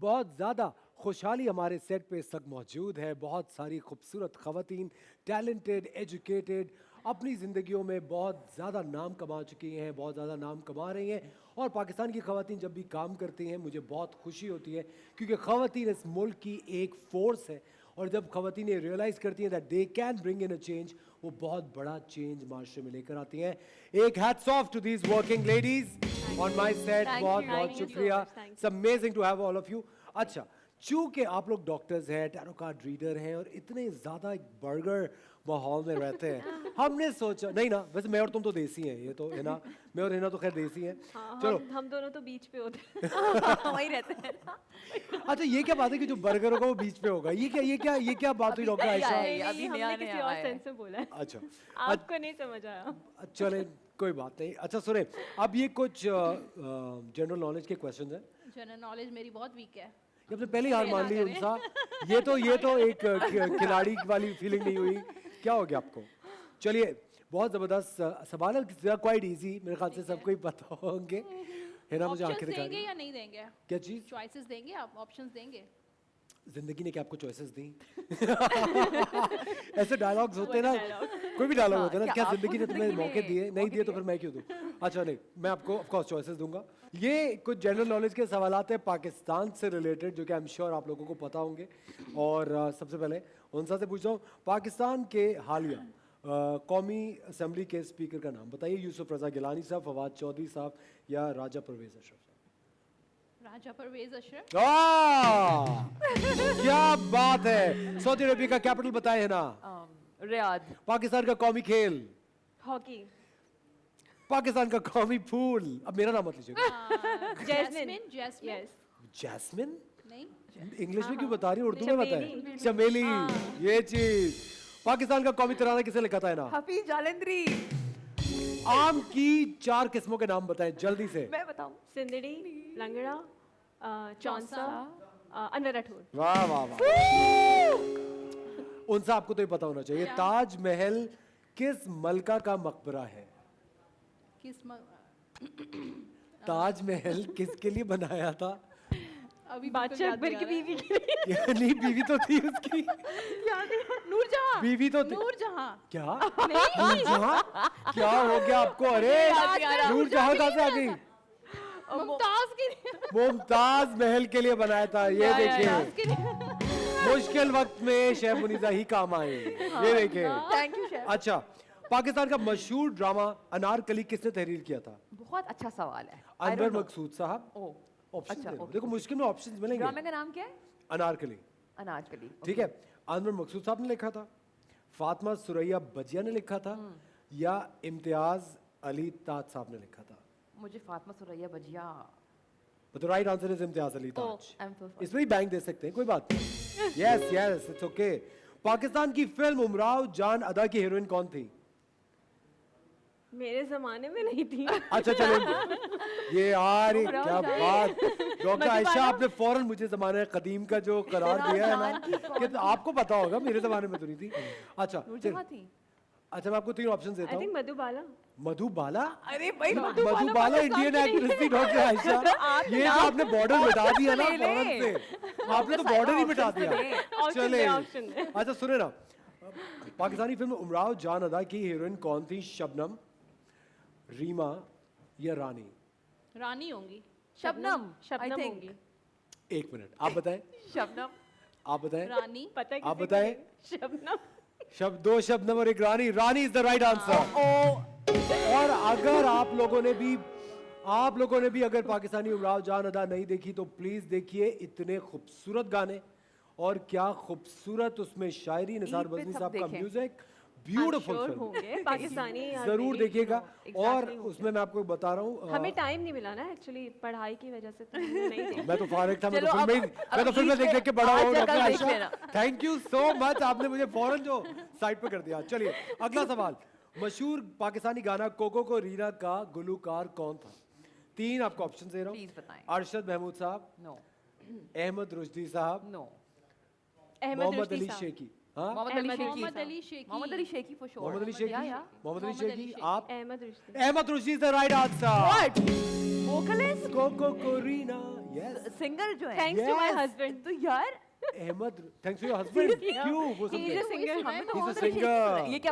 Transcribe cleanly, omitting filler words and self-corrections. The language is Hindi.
बहुत ज़्यादा खुशहाली हमारे सेट पे इस वक्त मौजूद है। बहुत सारी खूबसूरत ख़वातीन, टैलेंटेड, एजुकेटेड, अपनी ज़िंदगियों में बहुत ज़्यादा नाम कमा चुकी हैं, बहुत ज़्यादा नाम कमा रही हैं। और पाकिस्तान की ख़वातीन जब भी काम करती हैं मुझे बहुत खुशी होती है, क्योंकि ख़वातीन इस मुल्क की एक फ़ोर्स है। और जब ख़वातीन ये रियलाइज़ करती हैं that they can bring in a change, वो बहुत बड़ा चेंज माशरे में लेकर आती हैं। एक hats off to these working ladies on my set. बहुत बहुत शुक्रिया, it's amazing to have all of you. अच्छा, चूंकि आप लोग डॉक्टर्स हैं, टैरो कार्ड रीडर हैं और इतने ज़्यादा बर्गर माहौल में रहते हैं, हमने सोचा नहीं ना, वैसे मैं और तुम तो देसी हैं, ये तो है ना, मैं और हिना तो खैर देसी हैं। चलो हम दोनों तो बीच पे होते हैं वहीं रहते हैं। अच्छा, ये क्या बात है कि जो बर्गर होगा वो बीच पे होगा? ये क्या बात हुई डॉक्टर आयशा? अभी हमने किसी और सेंस में बोला है। अच्छा, आपको नहीं समझ आया। चले कोई बात नहीं। अच्छा सुने, अब ये कुछ जनरल नॉलेज के क्वेश्चन हैं। जनरल नॉलेज मेरी बहुत वीक है। ये आपने पहली हार मान ली उनसा। ये तो एक खिलाड़ी वाली फीलिंग नहीं हुई। क्या हो गया आपको? चलिए, बहुत ज़बरदस्त सवाल है, क्वाइट इजी, मेरे ख्याल से सबको ही पता होंगे, है ना? मुझे आंखें ऑप्शंस दिखा देंगे या नहीं देंगे? क्या चीज़? चॉइसेस देंगे आप? ऑप्शंस देंगे? जिंदगी ने क्या आपको चॉइसेस दी? ऐसे डायलॉग्स होते हैं ना, कोई भी डायलॉग होता है ना, क्या जिंदगी ने तुम्हें मौके दिए? नहीं दिए तो फिर मैं क्यों दूं? अच्छा नहीं, मैं आपको ऑफ कोर्स चॉइसेस दूंगा। ये कुछ जनरल नॉलेज के सवालात हैं पाकिस्तान से रिलेटेड, जो कि आई एम श्योर आप लोगों को पता होंगे। और सबसे पहले उनसा से पूछता हूँ, पाकिस्तान के हालिया कौमी असम्बली के स्पीकर का नाम बताइए। यूसुफ रजा गिलानी साहब, फवाद चौधरी साहब या राजा परवेज अशरफ साहब? राजा परवेज अशरफ। क्या बात है। सऊदी अरबिया का कैपिटल बताए है ना? रियाद। पाकिस्तान का कौमी खेल? हॉकी। पाकिस्तान का कौमी फूल? अब मेरा नाम मत लीजिएगा। जैस्मिन। जैस्मिन। जैस्मिन? नहीं, इंग्लिश में क्यों बता रही है, उर्दू में बताए। चमेली। ये चीज। पाकिस्तान का कौमी तराना किसे लिखा था? ना हफीज जालंधरी। आम की 4 किस्मों के नाम बताएं जल्दी से। मैं बताऊं? सिंदड़ी, लंगड़ा, चौंसा, अनराठौर। वाह वाह वाह। उनसे आपको तो ये पता होना चाहिए, ताजमहल किस मलका का मकबरा है? ताजमहल किसके लिए बनाया था? अभी बादशाह अकबर की बीवी के लिए। नहीं, बीवी तो थी उसकी। नूरजहां। बीवी तो थी। नूरजहां। क्या? नूरजहां? क्या हो गया आपको? अरे नूरजहां कहाँ से आ गई? मुमताज के मुमताज महल के लिए बनाया था। ये देखिए, मुश्किल वक्त में शेफ मुनीजा ही काम आए। ये देखिए। Thank you chef. अच्छा, पाकिस्तान का मशहूर ड्रामा अनारकली किसने तहरीर किया था? बहुत अच्छा सवाल है। अनवर मकसूद साहब। ऑप्शन अच्छा, देखो, मुश्किल में ऑप्शंस मिलेंगे। ड्रामे का नाम क्या है? अनारकली। अनारकली। ठीक है। अनवर मकसूद साहब ने लिखा था, फातिमा सुरैया बजिया ने लिखा था, या इम्तियाज अली ताज साहब ने लिखा था? मुझे Fatima Suraiya बजिया। But the right answer is Imtiaz Ali Taj. I'm so sorry. इसमें ही बैंक दे सकते हैं, कोई बात नहीं। Yes yes, it's okay. Pakistan की फिल्म उमराव जान अदा की हीरोइन कौन थी? मेरे जमाने में नहीं थी। अच्छा चलो, ये यार ये क्या बात। डॉक्टर आयशा, आपने फौरन मुझे जमाने कदीम का जो करार दिया है ना, कि तो आपको पता होगा, मेरे जमाने में तो नहीं थी। अच्छा नूरजहां थी। अच्छा, मैं आपको 3 ऑप्शन देता आई थिंक हूँ। मधुबाला। मधुबाला? अरे भाई मधुबाला इंडियन एक्ट्रेस थी डॉक्टर आयशा। ये जो आपने बॉर्डर मिटा दिया ना फौरन से, आपने तो बॉर्डर ही मिटा दिया। चले, अच्छा सुने ना, पाकिस्तानी फिल्म उमराव जान अदा की हीरोइन कौन थी? शबनम, रीमा या रानी? रानी होंगी। शबनम। शबनम होंगी। 1 मिनट, आप बताएं। शबनम। आप बताएं। रानी। पता है आप किसी को बताएं। नहीं। शबनम। दो शबनम और एक रानी। रानी इज द राइट आंसर। और अगर आप लोगों ने भी अगर पाकिस्तानी उमराव जान अदा नहीं देखी तो प्लीज देखिए। इतने खूबसूरत गाने और क्या खूबसूरत उसमें शायरी, निसार ईद पे बज़मी सब साहब का देखें। म्यूजिक, ब्यूटीफुल Sure फिल्म होंगे पाकिस्तानी। जरूर देखिएगा। और Exactly उसमें मैं आपको बता रहा हूँ, हमें टाइम नहीं मिला ना एक्चुअली, पढ़ाई की वजह से तो हमने नहीं देखा। मैं तो फारिग था, मैं चलो, तो फिल्में देख देख के बड़ा आज हुआ या डॉक्टर कल देख आयशा। लेना। थैंक यू सो मच, आपने मुझे फौरन जो साइड पे कर दिया। चलिए अगला सवाल। मशहूर पाकिस्तानी गाना कोको को रीना का गुलूकार कौन था? 3 आपको ऑप्शन दे रहा प्लीज हूँ। बताएं। अरशद महमूद साहब, नो। अहमद रुश्दी साहब, नो। मोहम्मद अली शेखी। हाँ, मोहम्मद अली शेखी। मोहम्मद अली शेखी। Mohammad Ali Sheikhi for sure. मोहम्मद अली शेखी। मोहम्मद अली शेखी। आप? Ahmed Rushdie. Ahmed Rushdie is the right answer. What? Vocalist? कोको को रीना। यस। सिंगर जो है thanks to my Yes. Husband. तो यार Ahmed, thanks to your husband. क्यों वो ही इज सुनते अ सिंगर। हमें तो He's a और singer. ये क्या